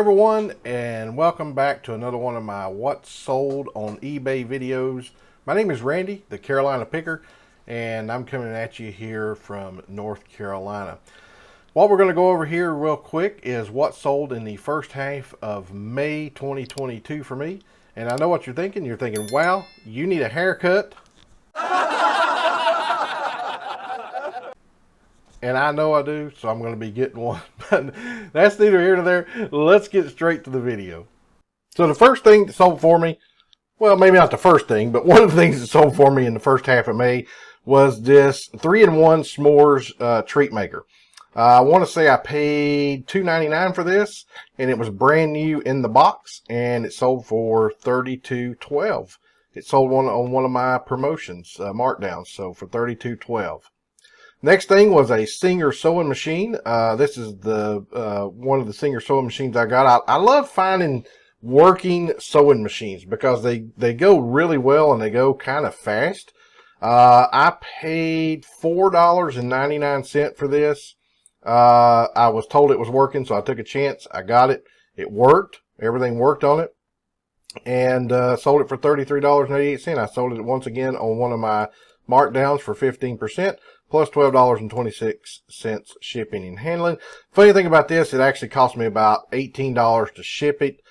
everyone, and welcome back to another one of my What's Sold on eBay videos. My name is Randy, the Carolina Picker, and I'm coming at you here from North Carolina. What we're going to go over here real quick is what sold in the first half of May 2022 for me. And I know what you're thinking. You're thinking, wow, you need a haircut. And I know I do, so I'm going to be getting one. But that's neither here nor there. Let's get straight to the video. So the first thing that sold for me, well, maybe not the first thing, but one of the things that sold for me in the first half of May was this 3-in-1 s'mores treat maker. I want to say I paid $2.99 for this, and it was brand new in the box, and it sold for $32.12. It sold on one of my promotions, markdowns, so for $32.12. Next thing was a Singer sewing machine. This is the one of the Singer sewing machines I got. I love finding working sewing machines because they go really well and they go kind of fast. I paid $4.99 for this. I was told it was working, so I took a chance. I got it. It worked. Everything worked on it. And sold it for $33.88. I sold it once again on one of my markdowns for 15%. Plus $12.26 shipping and handling. Funny thing about this, it actually cost me about $18 to ship it.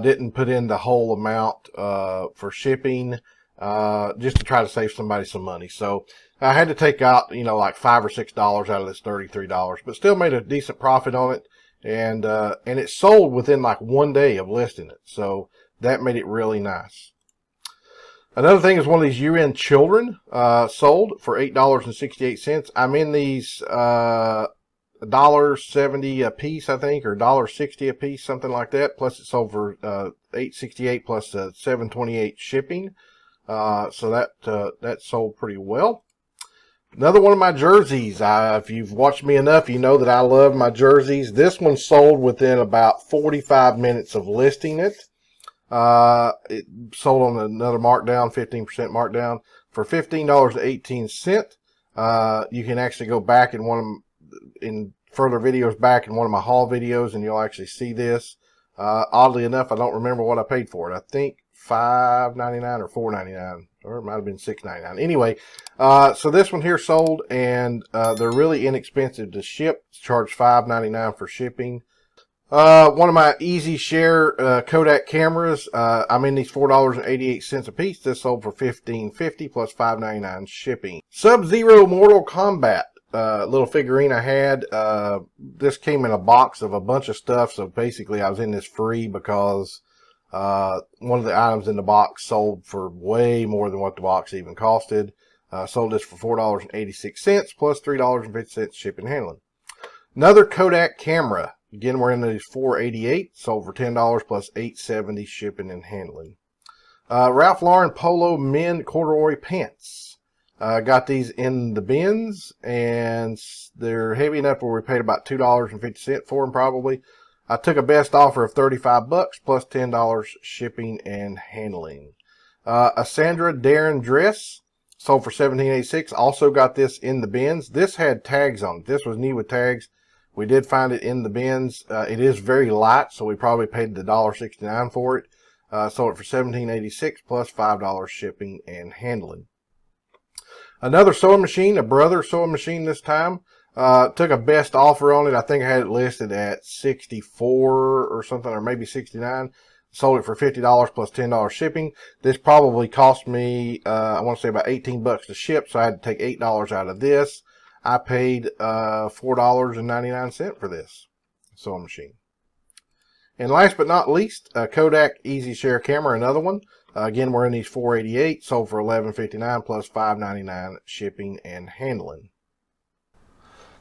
Didn't put in the whole amount for shipping, just to try to save somebody some money. So I had to take out, like $5 or $6 out of this $33, but still made a decent profit on it. And it sold within like 1 day of listing it. So that made it really nice. Another thing is one of these UN children sold for $8.68. I'm in these $1.70 a piece, I think, or $1.60 a piece, something like that. Plus it sold for $8.68 plus $7.28 shipping. So that sold pretty well. Another one of my jerseys. If you've watched me enough, you know that I love my jerseys. This one sold within about 45 minutes of listing it. It sold on another markdown, 15% markdown for $15.18. You can actually go back in further videos back in one of my haul videos and you'll actually see this. Oddly enough, I don't remember what I paid for it. I think $5.99 or $4.99, or it might have been $6.99. Anyway, so this one here sold, and they're really inexpensive to ship. It's charged $5.99 for shipping. One of my easy share Kodak cameras. I'm in these $4.88 a piece. This sold for $15.50 plus $5.99 shipping. Sub-Zero Mortal Kombat little figurine I had. This came in a box of a bunch of stuff. So basically, I was in this free because one of the items in the box sold for way more than what the box even costed. Sold this for $4.86 plus $3.50 shipping and handling. Another Kodak camera. Again, we're in these $4.88, sold for $10 plus $8.70 shipping and handling. Ralph Lauren Polo Men Corduroy Pants. Got these in the bins, and they're heavy enough where we paid about $2.50 for them probably. I took a best offer of $35 plus $10 shipping and handling. A Sandra Darren dress, sold for $17.86. Also got this in the bins. This had tags on it. This was new with tags. We did find it in the bins. It is very light, so we probably paid the $1.69 for it. Sold it for $17.86 plus $5 shipping and handling. Another sewing machine, a Brother sewing machine this time. Took a best offer on it. I think I had it listed at $64 or something, or maybe $69. Sold it for $50 plus $10 shipping. This probably cost me, I want to say about $18 to ship, so I had to take $8 out of this. I paid $4.99 for this sewing machine. And last but not least, a Kodak Easy Share camera, another one. Again, we're in these $4.88, sold for $11.59 plus $5.99 shipping and handling.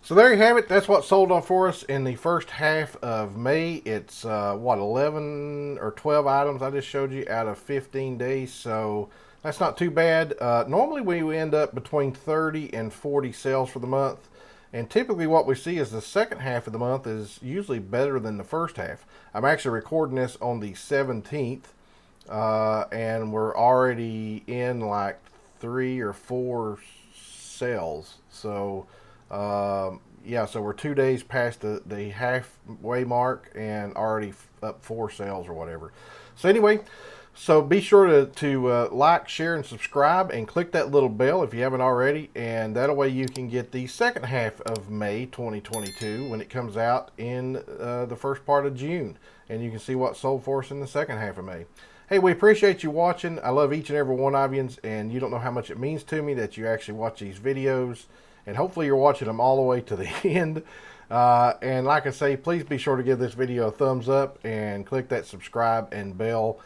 So there you have it. That's what sold on for us in the first half of May. It's 11 or 12 items I just showed you out of 15 days. So that's not too bad. Normally we end up between 30 and 40 sales for the month. And typically what we see is the second half of the month is usually better than the first half. I'm actually recording this on the 17th. And we're already in like 3 or 4 sales. So Yeah, so we're 2 days past the halfway mark and already up 4 sales or whatever. So anyway, so be sure to like, share, and subscribe, and click that little bell if you haven't already, and that way you can get the second half of May 2022 when it comes out in the first part of June, and you can see what sold for us in the second half of May. Hey, we appreciate you watching. I love each and every one of you, and you don't know how much it means to me that you actually watch these videos, and hopefully you're watching them all the way to the end. And like I say, please be sure to give this video a thumbs up and click that subscribe and bell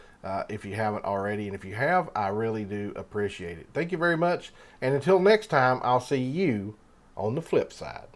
if you haven't already. And if you have, I really do appreciate it. Thank you very much. And until next time, I'll see you on the flip side.